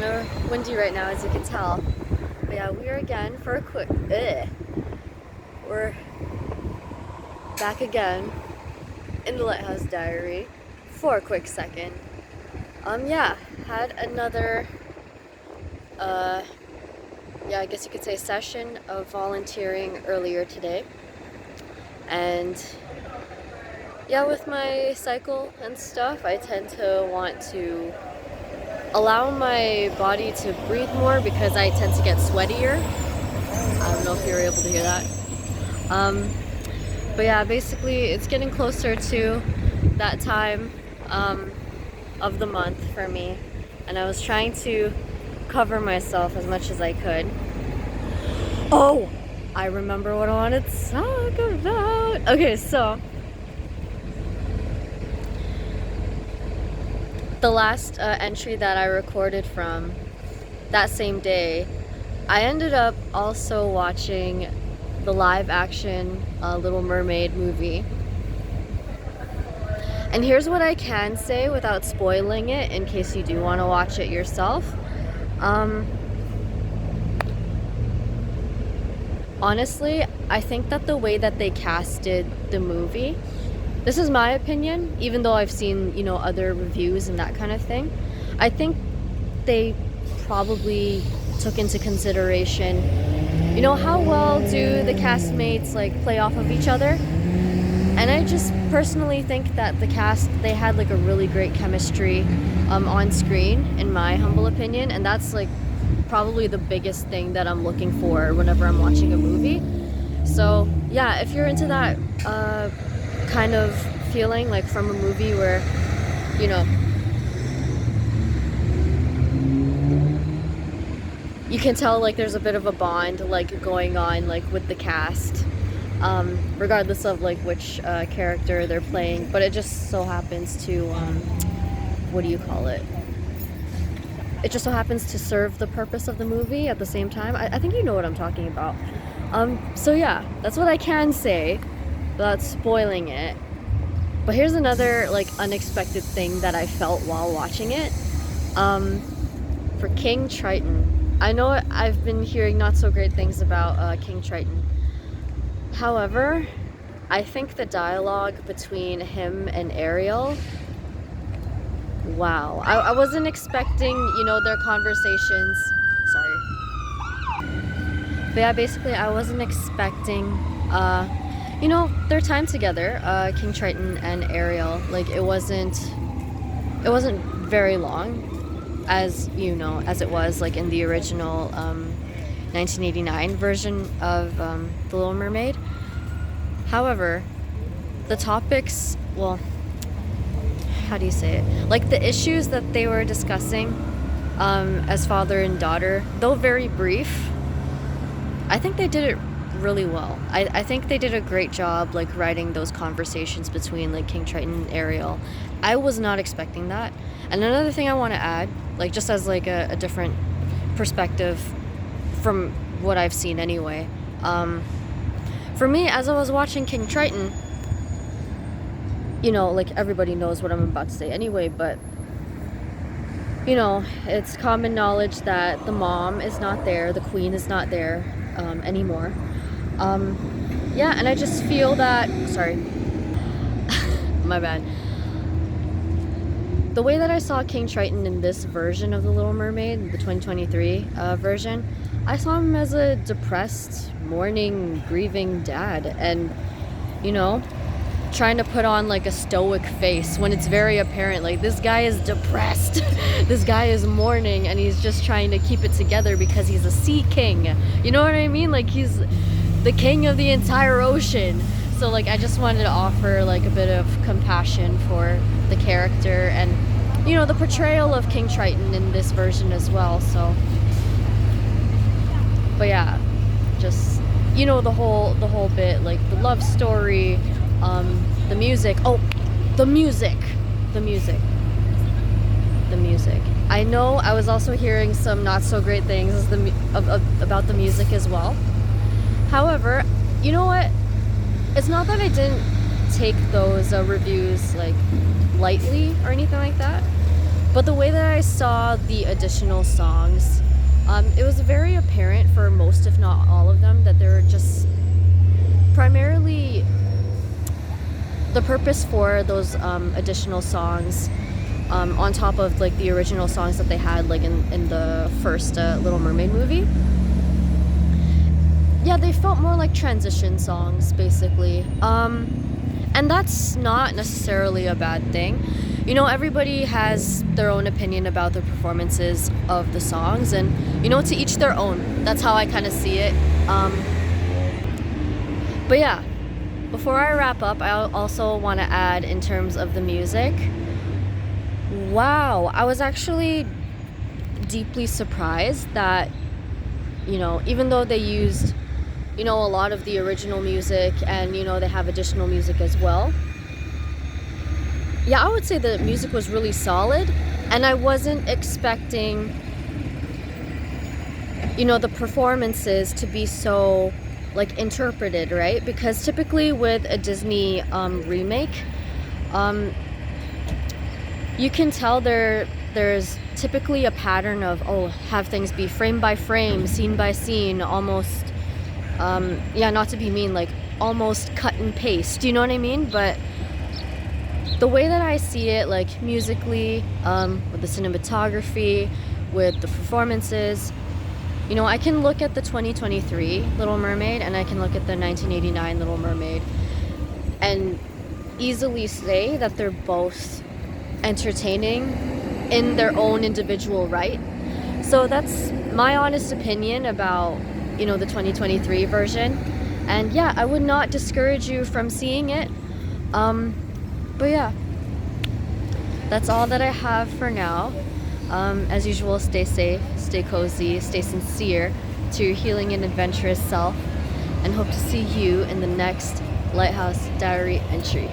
of windy right now, as you can tell. But yeah, we are again for a quick. We're back again in the Lighthouse Diary for a quick second. Yeah, had another, yeah, I guess you could say session of volunteering earlier today. And yeah, with my cycle and stuff, I tend to want to allow my body to breathe more because I tend to get sweatier. I don't know if you were able to hear that. But yeah, basically it's getting closer to that time of the month for me, and I was trying to cover myself as much as I could. Oh, I remember what I wanted to talk about. Okay, so the last entry that I recorded from that same day, I ended up also watching the live action Little Mermaid movie. And here's what I can say without spoiling it in case you do want to watch it yourself. Honestly, I think that the way that they casted the movie, this is my opinion, even though I've seen, other reviews and that kind of thing, I think they probably took into consideration, how well do the castmates play off of each other? And I just personally think that the cast, they had a really great chemistry on screen, in my humble opinion, and that's probably the biggest thing that I'm looking for whenever I'm watching a movie. So yeah, if you're into that kind of feeling from a movie where you can tell there's a bit of a bond going on with the cast, regardless of which character they're playing, but it just so happens to what do you call it? It just so happens to serve the purpose of the movie at the same time. I think you know what I'm talking about. So yeah, that's what I can say without spoiling it. But here's another unexpected thing that I felt while watching it. For King Triton, I know I've been hearing not so great things about King Triton. However, I think the dialogue between him and Ariel, wow. I wasn't expecting, their conversations. Sorry. But yeah, basically I wasn't expecting, their time together, King Triton and Ariel. It wasn't very long, as as it was in the original 1989 version of The Little Mermaid. However, the topics, well, how do you say it? The issues that they were discussing as father and daughter, though very brief, I think they did it really well. I think they did a great job writing those conversations between King Triton and Ariel. I was not expecting that. And another thing I want to add, just as a different perspective from what I've seen anyway, for me, as I was watching King Triton, everybody knows what I'm about to say anyway, but it's common knowledge that the mom is not there, the queen is not there anymore. Yeah, and I just feel that, sorry, my bad. The way that I saw King Triton in this version of The Little Mermaid, the 2023 version, I saw him as a depressed, mourning, grieving dad, and trying to put on a stoic face when it's very apparent this guy is depressed. This guy is mourning, and he's just trying to keep it together because he's a sea king. You know what I mean? He's the king of the entire ocean. So I just wanted to offer a bit of compassion for the character and the portrayal of King Triton in this version as well. So, but yeah, just the whole bit, the love story, the music. Oh, the music. I know I was also hearing some not so great things about the music as well. However, you know what? It's not that I didn't take those reviews lightly or anything like that, But the way that I saw the additional songs, it was very apparent for most, if not all of them, that they're just primarily the purpose for those additional songs, on top of like the original songs that they had like in the first Little Mermaid movie. Yeah, they felt more like transition songs basically. And that's not necessarily a bad thing. You know, everybody has their own opinion about the performances of the songs, and you know, to each their own. That's how I kind of see it. But yeah, before I wrap up, I also want to add in terms of the music. Wow, I was actually deeply surprised that, you know, even though they used, you know, a lot of the original music and, you know, they have additional music as well. Yeah, I would say the music was really solid, and I wasn't expecting, you know, the performances to be so like interpreted, right? Because typically with a Disney remake, you can tell there's typically a pattern of, oh, have things be frame by frame, scene by scene, almost yeah, not to be mean, like almost cut and paste, you know what I mean? But the way that I see it, like musically, with the cinematography, with the performances, you know, I can look at the 2023 Little Mermaid and I can look at the 1989 Little Mermaid and easily say that they're both entertaining in their own individual right. So that's my honest opinion about, you know, the 2023 version. And yeah, I would not discourage you from seeing it. But yeah, that's all that I have for now. As usual, stay safe, stay cozy, stay sincere to your healing and adventurous self, and hope to see you in the next Lighthouse Diary entry.